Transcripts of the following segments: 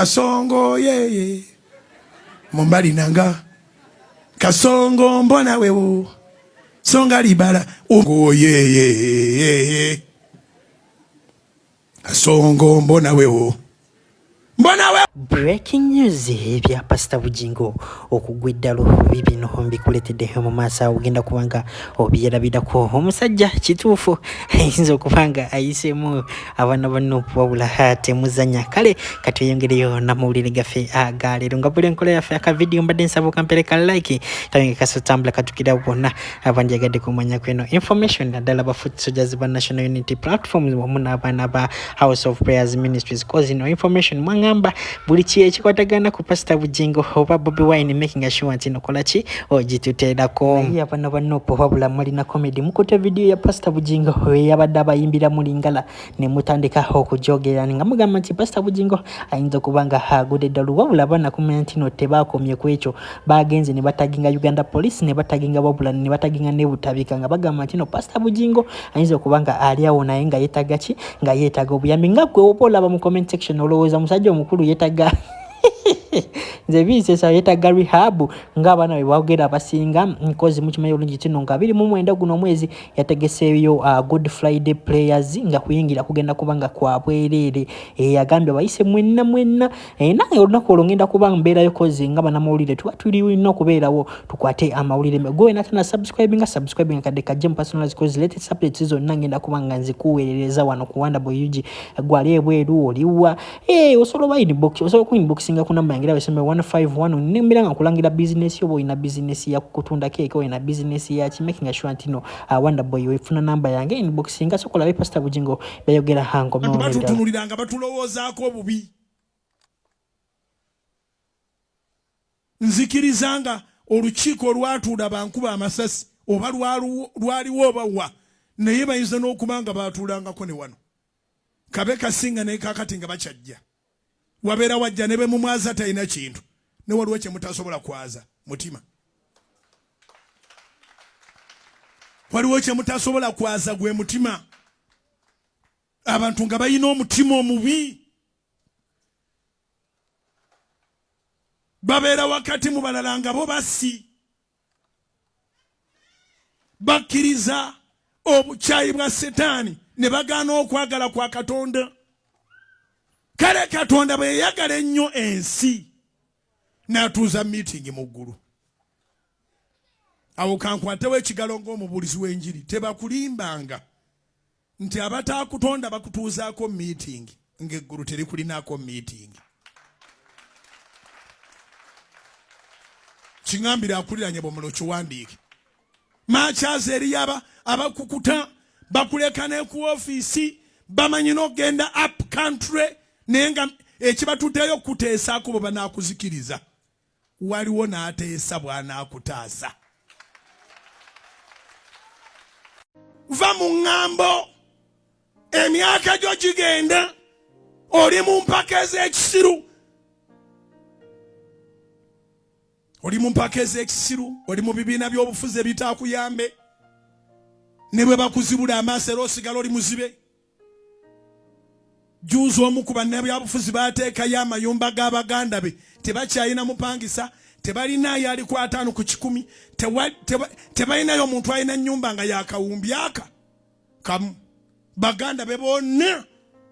kasongo ye mumbali nanga kasongo mbona wewo songa libala ungo ye kasongo mbona wewo. Breaking news bya Pastor Bujjingo okugweddalo bibino mbikuletedde mu masa ugenda kubanga obiyerabidako omusajja kituufu ayinza okubanga ayisemu abana banno wabula hate muzanya kale kati yongereyo na mawulire gaffe agaleero nga buli enkola yaffe aka video mbadde nsaba okampereka like tange kasotambula katukira bonna abandi yagadde kumanya kweno information naddala ba foot soldiers ba National Unity Platforms wamu n'abaana ba House of Prayers Ministries cause no information mwangamba buli kiye kikwatagana ku Pastor Bujjingo oba Bobi Wine making sure nti nokola ki ogituteerako abana bannopo wabula mulina comedy mukote video ya Pastor Bujjingo yabadde abayimbira mulingala ne mutandika okujogera nga mugamba nti Pastor Bujjingo ayinza kubanga hagudde ddalu wabula abana kumenya nti no tebakomye ku ekyo bagenze ne bataginga Uganda Police ne bataginga wabula ne bataginga ne butabika nga bagamba nti no Pastor Bujjingo ayinza kubanga ali awo naye nga yetaga ki nga yetaga obuyambi nga gwe opola ba mu comment section olowooza musajja omukulu yetaga nze bise sa yetaga rehab nga abana be bagera basinga nkozi mukimanyi olungi kino nga 29 guno mwezi yategeseeyo Good Friday prayers nga kuyingira kugenda kubanga kwa bwerere yagambye bayise mwenna nange olunaku olwongenda kubanga mbeerayo kozi nga banamawulire tuli no kubeerawo tukwate amawulire gwe natana subscribing kadde kajje mu personalized cause latest updates zonna ngenda kubanga nzikuweerereza wano ku Wonderboy UG gwali ebweru oliwa osobola inbox osobola ku inboxinga ku namba yangira weseme 151 nembera nga kulangira business yobo ina business ya kutunda cake ina business ya making sure ntino Wonderboy wefuna namba yange inboxinga sokola be Pastor Bujjingo bayogera hango mwe batutunuliranga batulowoozaako bubi nzikirizanga olukiiko lwatuula bankuba amasasi oba lwaliwo obawa naye bayinza n'okubanga batuulangako ne wano kabe kasinga naye kakati nga bakyajja wabeera wajja ne be mumwaza talina kintu ne waliwo kye mutasobola kwaza mutima waliwo kye mutasobola kwaza gwe mutima abantu nga bayina omutima omubi babeera wakati mu balala nga bo basi bakkiriza obukyayi bwa setaani ne bagaana okwagala kwa Katonda. Kale Katonda bwe yagala ennyo ensi n'atuuza meeting mu ggulu awo kankwatewo ekigalo ng'omubuulizi w'enjiri tebakulimbanga nti abataakutonda bakutuuzaako meeting ng'eggulu terikulinako meeting. Kiŋambire akuliranye bwomulo kiwandiike makyaza eri abakukuta bakuleka ne ku ofiisi bamanyi n'ogenda up country naye nga ekibatuddeyo kuteesaako bwe banaakuzikiriza waliwo n'ateesa bw'anaakutaasa. Va mu ŋŋambo emyaka gyo gigenda oli mu mpaka ez'ekisiru oli mu bibiina by'obufuzi ebitaakuyambe ne bwe bakuzibula amaaso era osigala oli muzibe. Juuzi omu ku bannabyabufuzi baateekayo amayumba g'abaganda be tebakyalina mupangisa tebalinayo ali ku 5 ku 10 tebalinayo omuntu alina nnyumba nga yakawumbi aka kamu baganda be bonna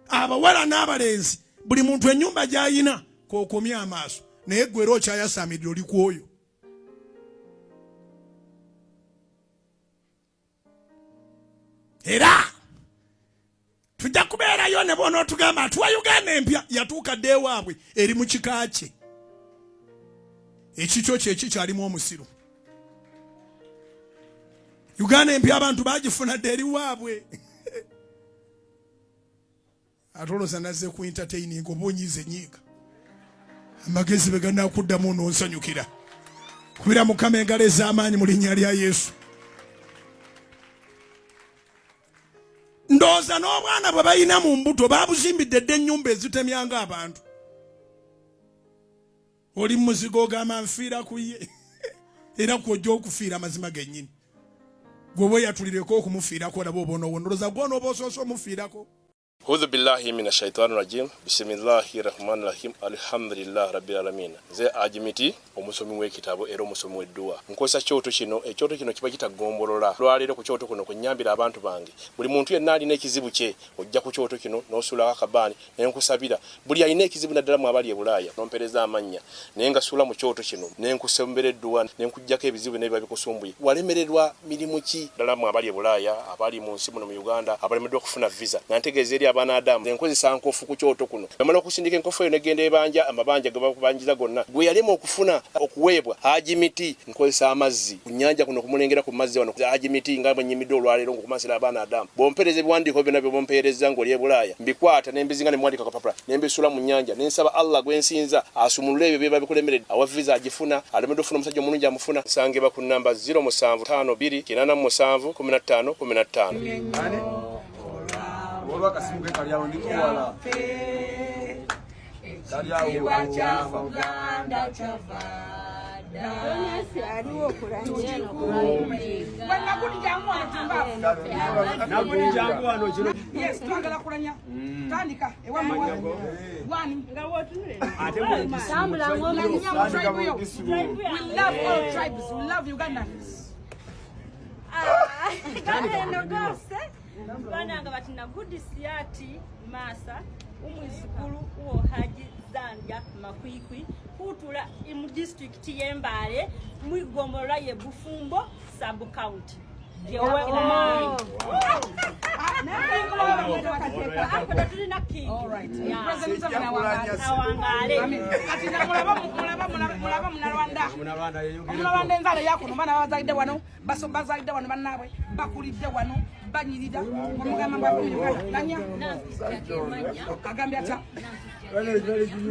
abawala n'abalenzi buli muntu ennyumba gy'ayina k'okomya amaaso naye gwe era okyayasaamidde oli ku oyo. Era tujja kubeerayo ne bona otugamba atuwa Uganda empya yatuuka dde ewaabwe eri mu kika kye ekikyo kyalimu omusiru. Uganda empya abantu bagifuna dde eri waabwe atoloza nazze ku entertaining oba onyize nyiika amagezi be ganaakuddamu n'onsanyukira kubira Mukama engalo ez'amaanyi mu linnya lya Yesu. Ndooza n'obwana bwe bayina mu mbuto babuzimbidde dde ennyumba ezitemyanga abantu. Oli muzigo ogamba nfiira ku ye era kwojja okufiira amazima gennyini gwe bwe yatulireko okumufiirako olaba obonawo ndowooza gw'onooba osoose omufiirako. A'udhu billahi minash shaitani rajim. Bismillahir rahmanir rahim. Alhamdulillah rabbil alamin. Ze ajimiti omusomi w'ekitabo era omusomi w'edduwa. Nkozesa kyoto kino, ekyoto kino kiba kitagombolola. Lwaliro ku kyoto kuno kunyambira abantu bange. Buli muntu yenna alina ekizibu kye, ojja ku kyoto kino n'osula akabani n'enkusabira. Buli alina ekizibu naddala mu abali e Bulaaya nompereza amanya. Nenga sula mu kyoto kino n'enkusembera edduwa n'enkujjako ebizibu n'ebiba bikusumbuye. Walemererwa mirimu ki ddala mu abali e Bulaaya, abali mu nsi muno mu Uganda, abalemeddwa okufuna visa. Nantegeeza eri abana Adamu enkozesa nkofu ku kyoto kuno. Bamala okusindika enkofu eyo negenda ebanja amabanja ge bakubanjiza gonna. Gwe yalema okufuna okuweebwa ajimiti nkozesa amazzi kunnyanja kuno kumulengera ku mazzi wano ajimiti nga bwenyimidde olwaleero ngokumasira abana Adamu. Bompereza ebiwandiiko byonna bye bompereza ng'oli e Bulaaya mbikwata n'embizinga ne mwandika kapapula n'embisula mu nnyanja n'ensaba Allah gwensinza asumulule ebyo byeba bikulemeredde awa visa agifuna alemedde ofuna omusajja omulungi amufuna sangeba ku namba 0752 Olwa kasimu ke kali awo ndiko wala. Kali awo Uganda chavada. Yesi aliwo kulanje no kulanje. Bana kuli jangu atumba. Na kuli jangu ano kino. Yes, twagala kulanya. Tandika ewa mwani. Wani Nga wotule. Ate mu Sambula ngoma tribe yo. We love all tribes. We love Ugandans. No gose. Bana nga batina good siati masa umwizukulu uwo haji zanja makwikwi kutula mu district yembale mwigombora ye Bufumbo sub county yewe omani all right. President awangale katina mulaba munalwanda enzala yakuno bana bazaide wano baso bazaide wano banabwe bakulidde wano banyirida omugamba mbabulira nanya agambye ata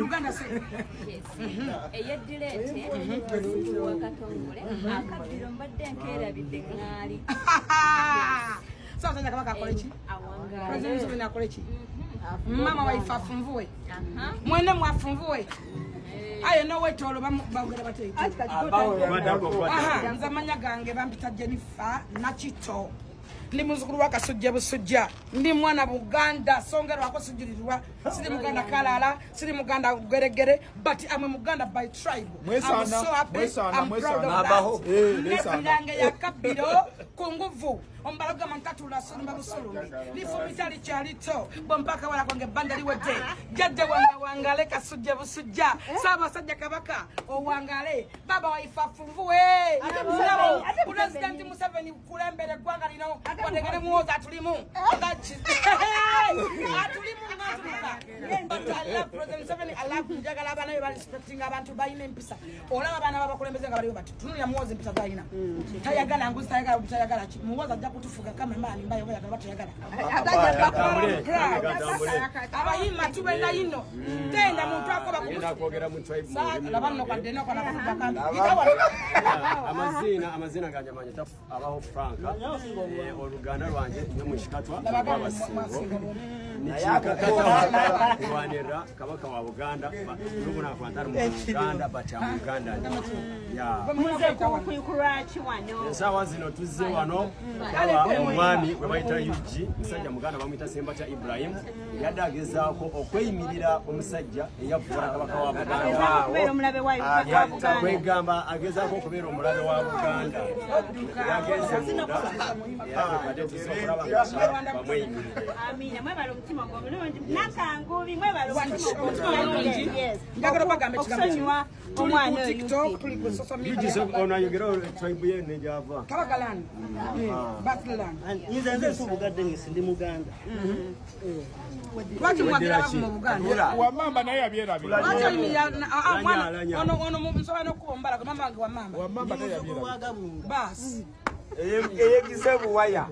Uganda se eyedilete wakatongole akabiro mbadde nkera bidengali sasa ndaka bakakolechi president zibina kolechi mama waifafumvuwe mwene mwafumvuwe ayo no wetolo bagera bateye nzamanya gange bampita Jennifer Nachito ndi muzukuru wakasujja busujja ndi mwana Buganda songero akosujjirirwa siri Muganda kalala siri Muganda geregere but I'm a Muganda by tribe. I'm so happy. I'm proud of that. Ndange yakabiro kunguvu ombaloga mantatula sunba busulumi lifumita likyalito bompaka wala kwange banda liwete jajja wangale kasujja busujja saba sajja kabaka owangale baba waifafumvuwe President Museveni kulembere gwanga lino wadegere muoza atulimu atulimu but I love President Museveni. I love njagala abana be respecting abantu bayine mpisa olaba abana babakulembeze nga baliyo bati tunulya muoza mpisa bayina tayagala nguzi tayagala butayagala muoza ajja kutufuga kama mali mbayo boya batayagala abayima tubenda yino tenda muntu akoba kwogera mu tribe labanno kadeno kana bakanda amazina ganje manje tafu abaho Franka oluganda lwanje nyo mushikatwa abasingo nichikakata kuwanira kabaka wa Buganda n'ubuna kwantara mu Uganda bacha mu Uganda ya muze kuyikurachi wano sawa zino tuzze wano omwami we bayita UG musajja Muganda bamuyita Sembata Ibrahim yadagezaako okweyimirira omusajja eyavura kabaka wa Buganda kubera omulabe wa Buganda kwegamba agezaako okubeera omulabe wa Buganda amina mwebalo mutima gw'omulungi nakangubi mwebalo njagala bagambe okusonyiwa omwana TikTok tuli ku social media onayogera tribe ye nejava Kabagalani Batland nze subugadde ngisindi Muganda lwaki mwagira mu Buganda wamamba naye yabyerabira ono musobola n'okuba omumbala gwe mama wange wamamba naye yabyerabira basi eyegize buwaya